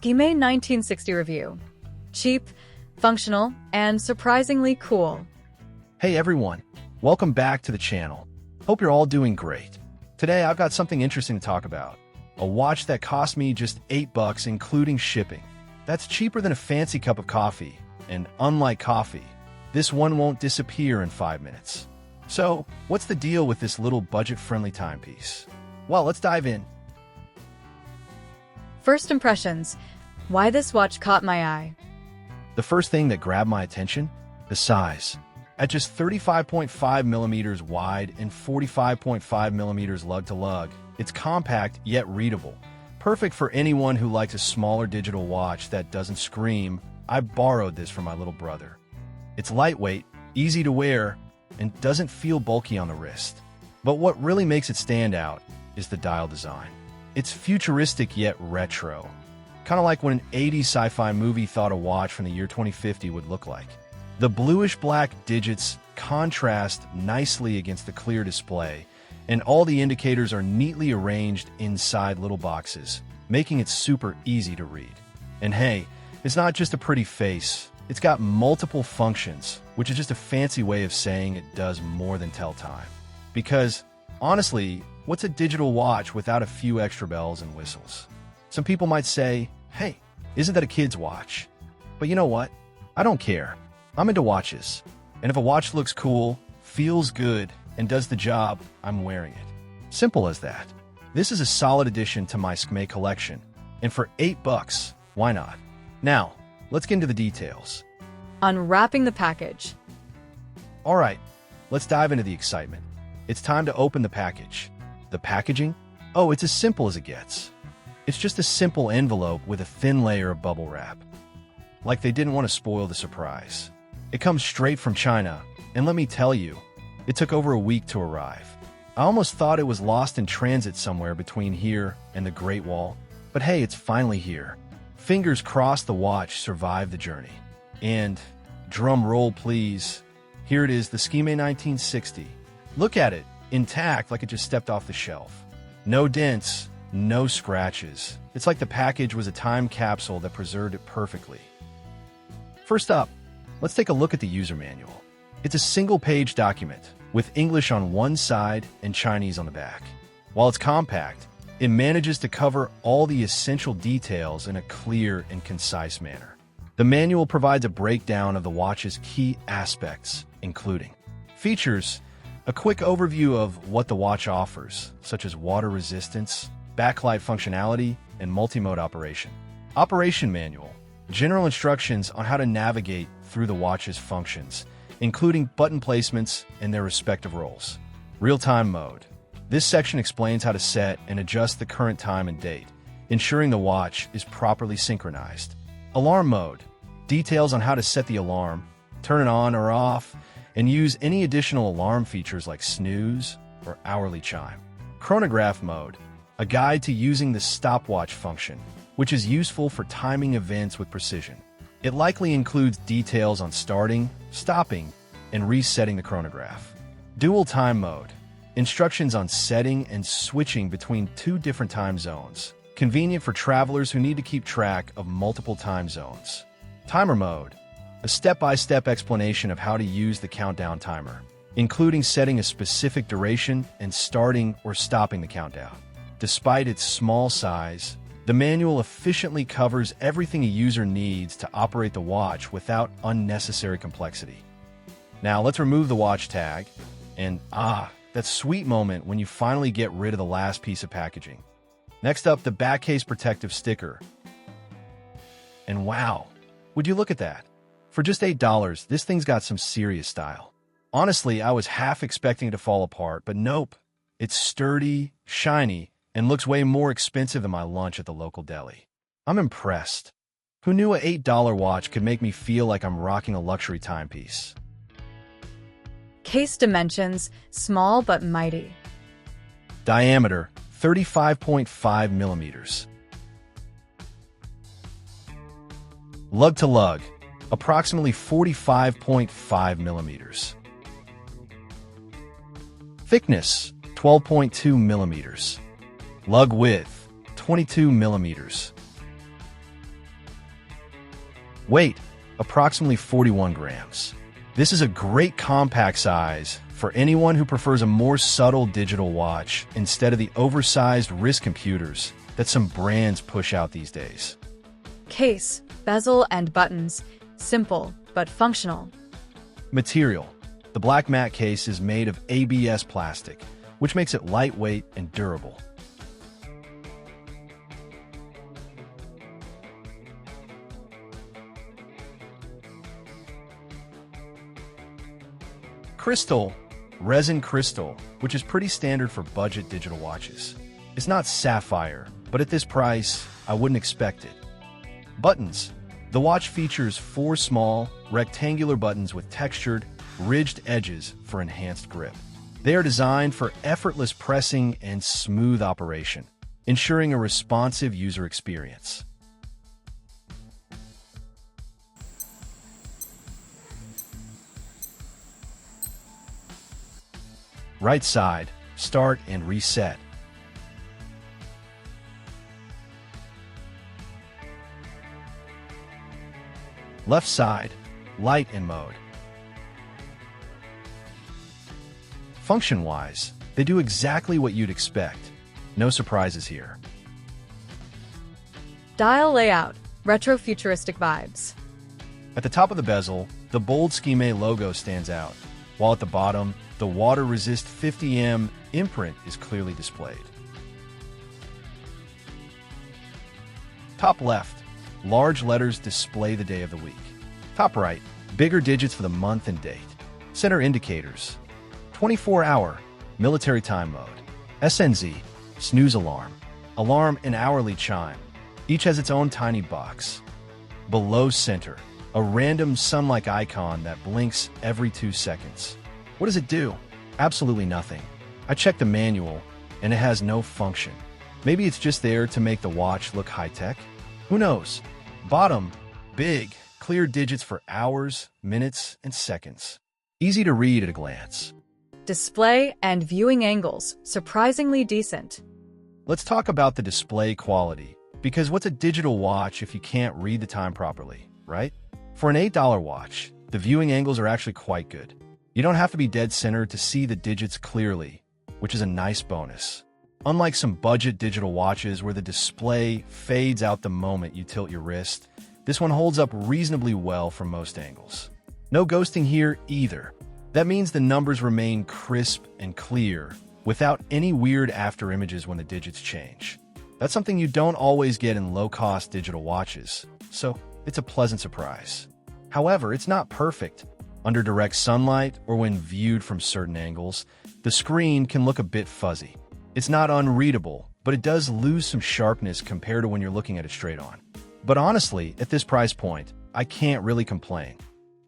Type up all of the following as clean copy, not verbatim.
Skmei 1960 review. Cheap, functional, and surprisingly cool. Hey everyone, welcome back to the channel. Hope you're all doing great. Today I've got something interesting to talk about. A watch that cost me just $8 including shipping. That's cheaper than a fancy cup of coffee, and unlike coffee, this one won't disappear in 5 minutes. So, what's the deal with this little budget-friendly timepiece? Well, let's dive in. First impressions. Why this watch caught my eye. The first thing that grabbed my attention? The size. At just 35.5 millimeters wide and 45.5 millimeters lug-to-lug, it's compact yet readable. Perfect for anyone who likes a smaller digital watch that doesn't scream. I borrowed this from my little brother. It's lightweight, easy to wear, and doesn't feel bulky on the wrist. But what really makes it stand out is the dial design. It's futuristic yet retro. Kind of like what an 80s sci-fi movie thought a watch from the year 2050 would look like. The bluish-black digits contrast nicely against the clear display, and all the indicators are neatly arranged inside little boxes, making it super easy to read. And hey, it's not just a pretty face, it's got multiple functions, which is just a fancy way of saying it does more than tell time. Because, honestly, what's a digital watch without a few extra bells and whistles? Some people might say, hey, isn't that a kid's watch? But you know what? I don't care. I'm into watches. And if a watch looks cool, feels good, and does the job, I'm wearing it. Simple as that. This is a solid addition to my Skmei collection. And for $8, why not? Now, let's get into the details. Unwrapping the package. All right, let's dive into the excitement. It's time to open the package. The packaging? Oh, it's as simple as it gets. It's just a simple envelope with a thin layer of bubble wrap. Like they didn't want to spoil the surprise. It comes straight from China, and let me tell you, it took over a week to arrive. I almost thought it was lost in transit somewhere between here and the Great Wall. But hey, it's finally here. Fingers crossed the watch survived the journey. And, drum roll please, here it is, the Skmei 1960. Look at it, intact like it just stepped off the shelf. No dents, no scratches. It's like the package was a time capsule that preserved it perfectly. First up, let's take a look at the user manual. It's a single-page document with English on one side and Chinese on the back. While it's compact, it manages to cover all the essential details in a clear and concise manner. The manual provides a breakdown of the watch's key aspects, including features, a quick overview of what the watch offers, such as water resistance, backlight functionality, and multi-mode operation. Operation manual, general instructions on how to navigate through the watch's functions, including button placements and their respective roles. Real-time mode. This section explains how to set and adjust the current time and date, ensuring the watch is properly synchronized. Alarm mode. Details on how to set the alarm, turn it on or off, and use any additional alarm features like snooze or hourly chime. Chronograph mode. A guide to using the stopwatch function, which is useful for timing events with precision. It likely includes details on starting, stopping, and resetting the chronograph. Dual time mode. Instructions on setting and switching between two different time zones. Convenient for travelers who need to keep track of multiple time zones. Timer mode. A step-by-step explanation of how to use the countdown timer, including setting a specific duration and starting or stopping the countdown. Despite its small size, the manual efficiently covers everything a user needs to operate the watch without unnecessary complexity. Now let's remove the watch tag, and that sweet moment when you finally get rid of the last piece of packaging. Next up, the back case protective sticker. And wow, would you look at that? For just $8, this thing's got some serious style. Honestly, I was half expecting it to fall apart, but nope. It's sturdy, shiny, and looks way more expensive than my lunch at the local deli. I'm impressed. Who knew a $8 watch could make me feel like I'm rocking a luxury timepiece? Case dimensions, small but mighty. Diameter, 35.5 millimeters. Lug-to-lug, approximately 45.5 millimeters. Thickness, 12.2 millimeters. Lug width, 22 millimeters. Weight, approximately 41 grams. This is a great compact size for anyone who prefers a more subtle digital watch instead of the oversized wrist computers that some brands push out these days. Case, bezel and buttons, simple but functional. Material. The black matte case is made of ABS plastic, which makes it lightweight and durable. Crystal, resin crystal, which is pretty standard for budget digital watches. It's not sapphire, but at this price, I wouldn't expect it. Buttons. The watch features 4 small, rectangular buttons with textured, ridged edges for enhanced grip. They are designed for effortless pressing and smooth operation, ensuring a responsive user experience. Right side, start and reset. Left side, light and mode. Function-wise, they do exactly what you'd expect. No surprises here. Dial layout, retro-futuristic vibes. At the top of the bezel, the bold Skmei logo stands out, while at the bottom, the water-resist 50M imprint is clearly displayed. Top left, large letters display the day of the week. Top right, bigger digits for the month and date. Center indicators, 24-hour, military time mode. SNZ, snooze alarm, alarm and hourly chime. Each has its own tiny box. Below center, a random sun-like icon that blinks every 2 seconds. What does it do? Absolutely nothing. I checked the manual, and it has no function. Maybe it's just there to make the watch look high-tech? Who knows? Bottom, big, clear digits for hours, minutes, and seconds. Easy to read at a glance. Display and viewing angles, surprisingly decent. Let's talk about the display quality, because what's a digital watch if you can't read the time properly, right? For an $8 watch, the viewing angles are actually quite good. You don't have to be dead center to see the digits clearly, which is a nice bonus. Unlike some budget digital watches where the display fades out the moment you tilt your wrist, this one holds up reasonably well from most angles. No ghosting here either. That means the numbers remain crisp and clear, without any weird after images when the digits change. That's something you don't always get in low-cost digital watches, so it's a pleasant surprise. However, it's not perfect. Under direct sunlight or when viewed from certain angles, the screen can look a bit fuzzy. It's not unreadable, but it does lose some sharpness compared to when you're looking at it straight on. But honestly, at this price point, I can't really complain.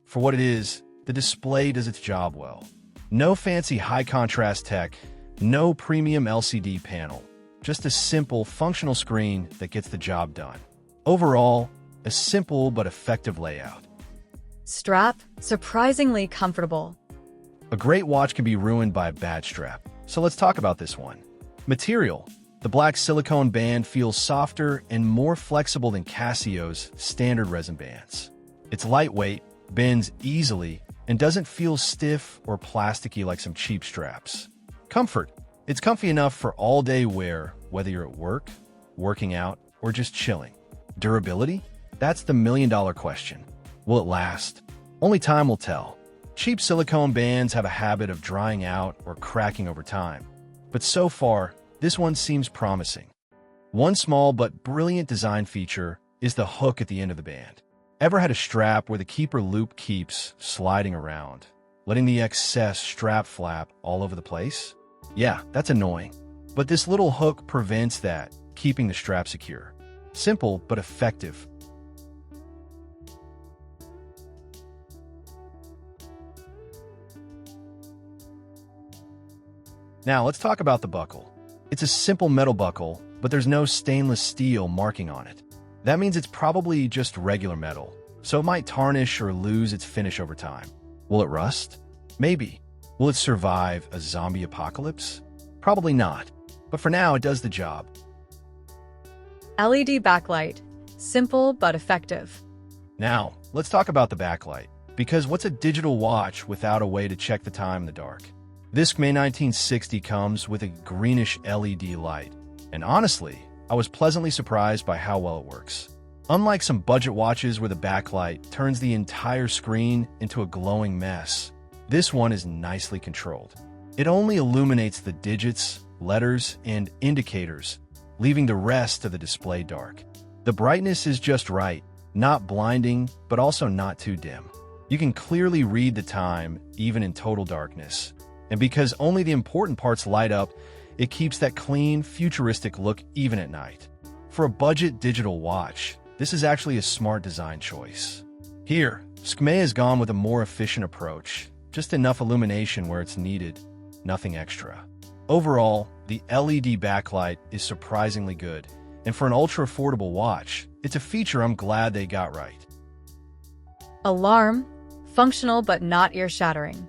For what it is, the display does its job well. No fancy high-contrast tech, no premium LCD panel, just a simple, functional screen that gets the job done. Overall, a simple but effective layout. Strap, surprisingly comfortable. A great watch can be ruined by a bad strap, so let's talk about this one. Material. The black silicone band feels softer and more flexible than Casio's standard resin bands. It's lightweight, bends easily, and doesn't feel stiff or plasticky like some cheap straps. Comfort. It's comfy enough for all-day wear, whether you're at work, working out, or just chilling. Durability? That's the million-dollar question. Will it last? Only time will tell. Cheap silicone bands have a habit of drying out or cracking over time. But so far, this one seems promising. One small but brilliant design feature is the hook at the end of the band. Ever had a strap where the keeper loop keeps sliding around, letting the excess strap flap all over the place? Yeah, that's annoying. But this little hook prevents that, keeping the strap secure. Simple but effective. Now let's talk about the buckle. It's a simple metal buckle, but there's no stainless steel marking on it. That means it's probably just regular metal, so it might tarnish or lose its finish over time. Will it rust? Maybe. Will it survive a zombie apocalypse? Probably not, but for now it does the job. LED backlight, simple but effective. Now, let's talk about the backlight, because what's a digital watch without a way to check the time in the dark? This Skmei 1960 comes with a greenish LED light, and honestly, I was pleasantly surprised by how well it works. Unlike some budget watches where the backlight turns the entire screen into a glowing mess, this one is nicely controlled. It only illuminates the digits, letters, and indicators, leaving the rest of the display dark. The brightness is just right, not blinding, but also not too dim. You can clearly read the time, even in total darkness. And because only the important parts light up, it keeps that clean, futuristic look even at night. For a budget digital watch, this is actually a smart design choice. Here, Skmei has gone with a more efficient approach, just enough illumination where it's needed, nothing extra. Overall, the LED backlight is surprisingly good, and for an ultra-affordable watch, it's a feature I'm glad they got right. Alarm. Functional but not ear-shattering.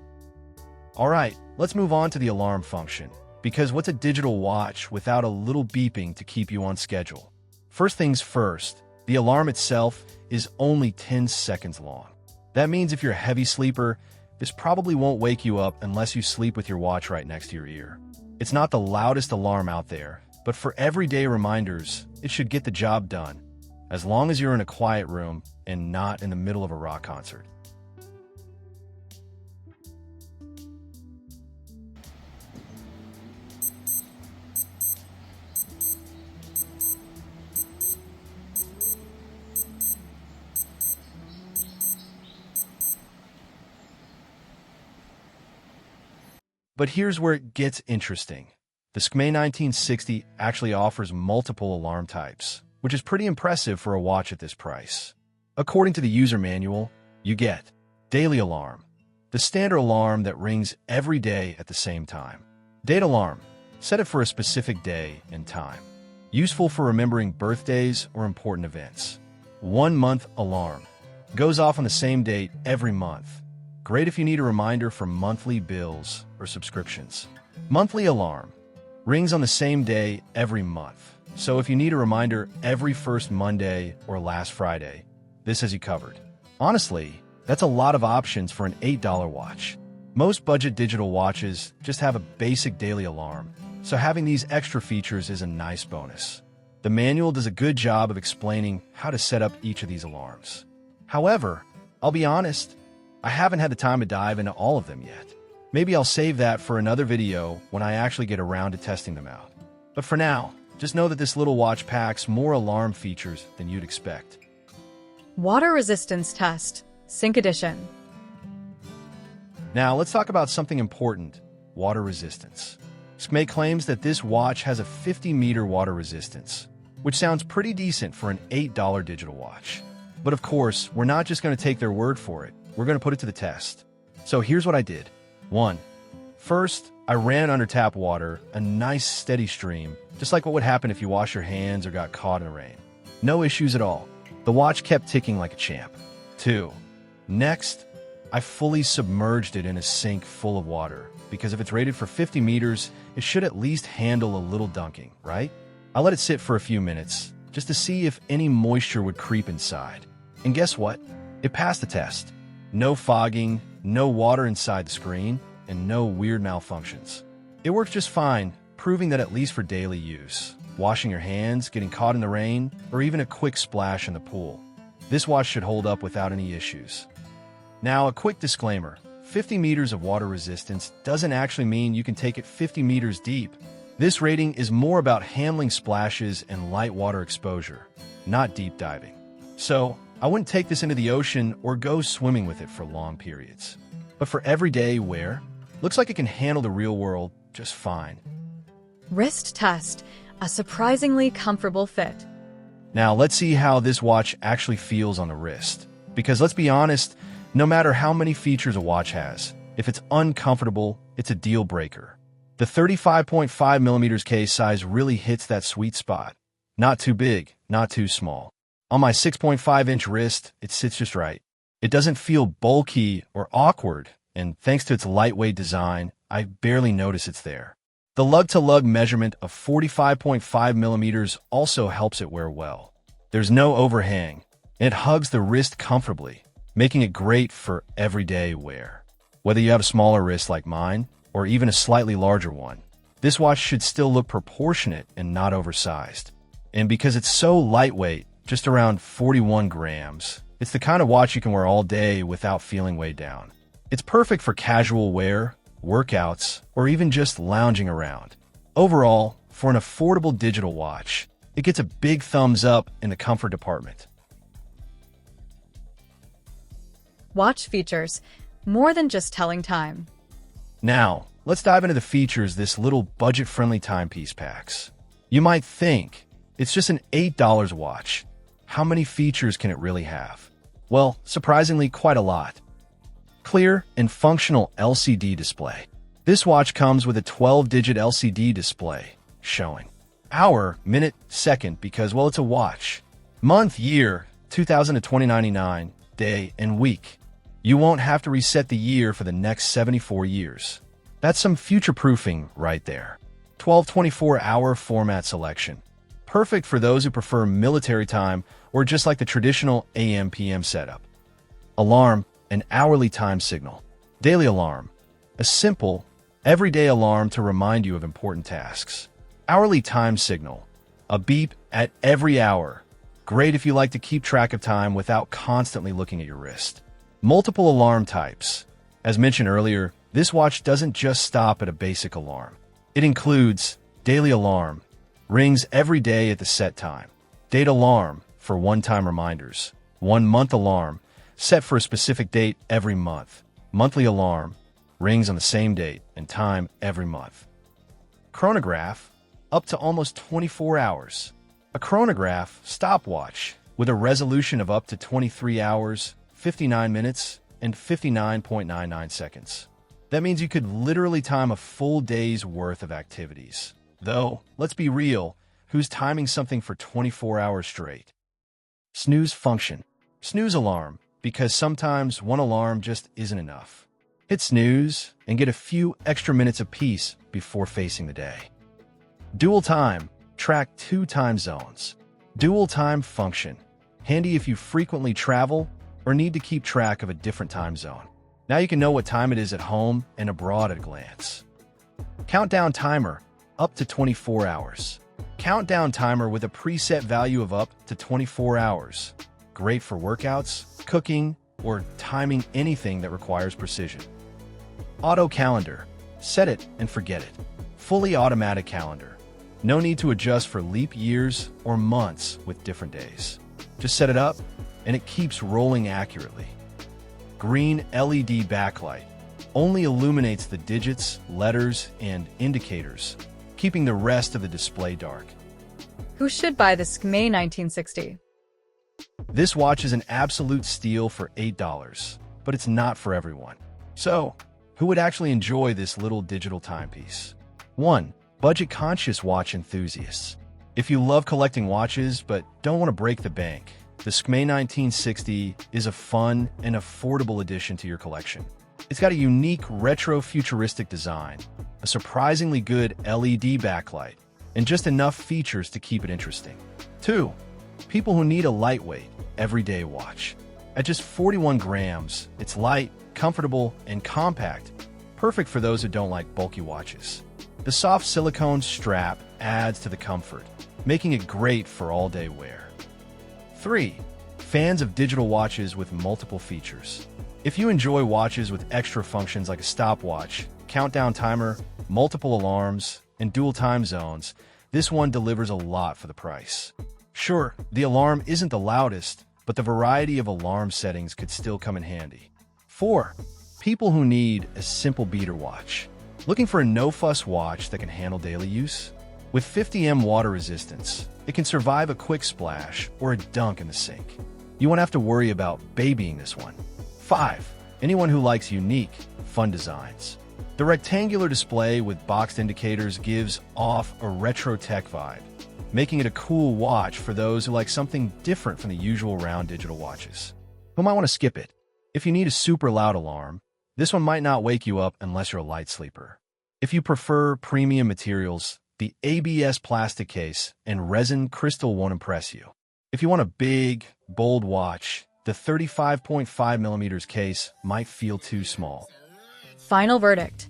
Alright, let's move on to the alarm function, because what's a digital watch without a little beeping to keep you on schedule? First things first, the alarm itself is only 10 seconds long. That means if you're a heavy sleeper, this probably won't wake you up unless you sleep with your watch right next to your ear. It's not the loudest alarm out there, but for everyday reminders, it should get the job done, as long as you're in a quiet room and not in the middle of a rock concert. But here's where it gets interesting. The Skmei 1960 actually offers multiple alarm types, which is pretty impressive for a watch at this price. According to the user manual, you get daily alarm, the standard alarm that rings every day at the same time. Date alarm, set it for a specific day and time. Useful for remembering birthdays or important events. 1 month alarm, goes off on the same date every month. Great if you need a reminder for monthly bills or subscriptions. Monthly alarm, rings on the same day every month. So if you need a reminder every first Monday or last Friday, this has you covered. Honestly, that's a lot of options for an $8 watch. Most budget digital watches just have a basic daily alarm, so having these extra features is a nice bonus. The manual does a good job of explaining how to set up each of these alarms. However, I'll be honest, I haven't had the time to dive into all of them yet. Maybe I'll save that for another video when I actually get around to testing them out. But for now, just know that this little watch packs more alarm features than you'd expect. Water resistance test. Sync edition. Now, let's talk about something important, water resistance. Skmei claims that this watch has a 50-meter water resistance, which sounds pretty decent for an $8 digital watch. But of course, we're not just going to take their word for it. We're going to put it to the test. So here's what I did. 1. First, I ran under tap water, a nice steady stream, just like what would happen if you wash your hands or got caught in the rain. No issues at all. The watch kept ticking like a champ. 2. Next, I fully submerged it in a sink full of water, because if it's rated for 50 meters, it should at least handle a little dunking, right? I let it sit for a few minutes, just to see if any moisture would creep inside. And guess what? It passed the test. No fogging, no water inside the screen, and no weird malfunctions. It works just fine, proving that at least for daily use, washing your hands, getting caught in the rain, or even a quick splash in the pool, this watch should hold up without any issues. Now, a quick disclaimer. 50 meters of water resistance doesn't actually mean you can take it 50 meters deep. This rating is more about handling splashes and light water exposure, not deep diving. So, I wouldn't take this into the ocean or go swimming with it for long periods. But for everyday wear, looks like it can handle the real world just fine. Wrist test. A surprisingly comfortable fit. Now, let's see how this watch actually feels on the wrist. Because let's be honest, no matter how many features a watch has, if it's uncomfortable, it's a deal breaker. The 35.5mm case size really hits that sweet spot. Not too big, not too small. On my 6.5-inch wrist, it sits just right. It doesn't feel bulky or awkward, and thanks to its lightweight design, I barely notice it's there. The lug-to-lug measurement of 45.5mm also helps it wear well. There's no overhang, and it hugs the wrist comfortably, making it great for everyday wear. Whether you have a smaller wrist like mine, or even a slightly larger one, this watch should still look proportionate and not oversized. And because it's so lightweight, just around 41 grams, it's the kind of watch you can wear all day without feeling weighed down. It's perfect for casual wear, workouts, or even just lounging around. Overall, for an affordable digital watch, it gets a big thumbs up in the comfort department. Watch features, more than just telling time. Now, let's dive into the features this little budget-friendly timepiece packs. You might think, it's just an $8 watch. How many features can it really have? Well, surprisingly, quite a lot. Clear and functional LCD display. This watch comes with a 12-digit LCD display, showing hour, minute, second, because, well, it's a watch. Month, year, 2000 to 2099, day, and week. You won't have to reset the year for the next 74 years. That's some future-proofing right there. 12-24-hour format selection. Perfect for those who prefer military time or just like the traditional AM/PM setup. Alarm, an hourly time signal. Daily alarm, a simple, everyday alarm to remind you of important tasks. Hourly time signal, a beep at every hour. Great if you like to keep track of time without constantly looking at your wrist. Multiple alarm types. As mentioned earlier, this watch doesn't just stop at a basic alarm. It includes daily alarm, rings every day at the set time. Date alarm for one-time reminders. 1 month alarm, set for a specific date every month. Monthly alarm, rings on the same date and time every month. Chronograph, up to almost 24 hours. A chronograph stopwatch with a resolution of up to 23 hours, 59 minutes, and 59.99 seconds. That means you could literally time a full day's worth of activities. Though, let's be real, who's timing something for 24 hours straight? Snooze function. Snooze alarm, because sometimes one alarm just isn't enough. Hit snooze and get a few extra minutes of peace before facing the day. Dual time. Track 2 time zones. Dual time function. Handy if you frequently travel or need to keep track of a different time zone. Now you can know what time it is at home and abroad at a glance. Countdown timer, up to 24 hours. Countdown timer with a preset value of up to 24 hours. Great for workouts, cooking, or timing anything that requires precision. Auto calendar. Set it and forget it. Fully automatic calendar. No need to adjust for leap years or months with different days. Just set it up, and it keeps rolling accurately. Green LED backlight only illuminates the digits, letters, and indicators, keeping the rest of the display dark. Who should buy the Skmei 1960? This watch is an absolute steal for $8, but it's not for everyone. So, who would actually enjoy this little digital timepiece? 1. Budget-conscious watch enthusiasts. If you love collecting watches but don't want to break the bank, the Skmei 1960 is a fun and affordable addition to your collection. It's got a unique retro-futuristic design, a surprisingly good LED backlight, and just enough features to keep it interesting. 2. People who need a lightweight, everyday watch. At just 41 grams, it's light, comfortable, and compact, perfect for those who don't like bulky watches. The soft silicone strap adds to the comfort, making it great for all-day wear. 3. Fans of digital watches with multiple features. If you enjoy watches with extra functions like a stopwatch, countdown timer, multiple alarms, and dual time zones, this one delivers a lot for the price. Sure, the alarm isn't the loudest, but the variety of alarm settings could still come in handy. 4. People who need a simple beater watch. Looking for a no-fuss watch that can handle daily use? With 50 water resistance, it can survive a quick splash or a dunk in the sink. You won't have to worry about babying this one. 5. Anyone who likes unique, fun designs. The rectangular display with boxed indicators gives off a retro tech vibe, making it a cool watch for those who like something different from the usual round digital watches. Who might want to skip it? If you need a super loud alarm, this one might not wake you up unless you're a light sleeper. If you prefer premium materials, the ABS plastic case and resin crystal won't impress you. If you want a big, bold watch, the 35.5mm case might feel too small. Final verdict.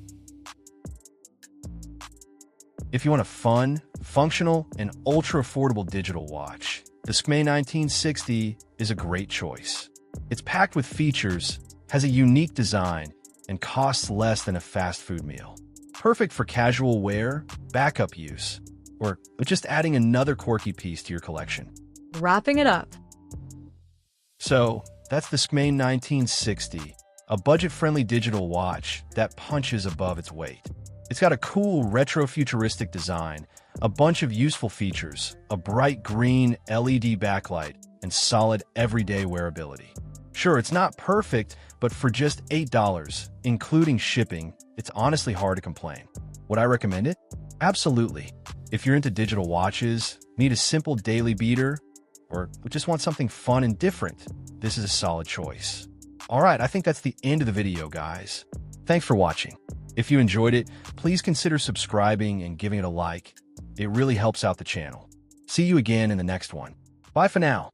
If you want a fun, functional, and ultra-affordable digital watch, the Skmei 1960 is a great choice. It's packed with features, has a unique design, and costs less than a fast food meal. Perfect for casual wear, backup use, or just adding another quirky piece to your collection. Wrapping it up. So, that's the Skmei 1960, a budget-friendly digital watch that punches above its weight. It's got a cool retro-futuristic design, a bunch of useful features, a bright green LED backlight, and solid everyday wearability. Sure, it's not perfect, but for just $8, including shipping, it's honestly hard to complain. Would I recommend it? Absolutely. If you're into digital watches, need a simple daily beater, or just want something fun and different, this is a solid choice. Alright, I think that's the end of the video, guys. Thanks for watching. If you enjoyed it, please consider subscribing and giving it a like. It really helps out the channel. See you again in the next one. Bye for now.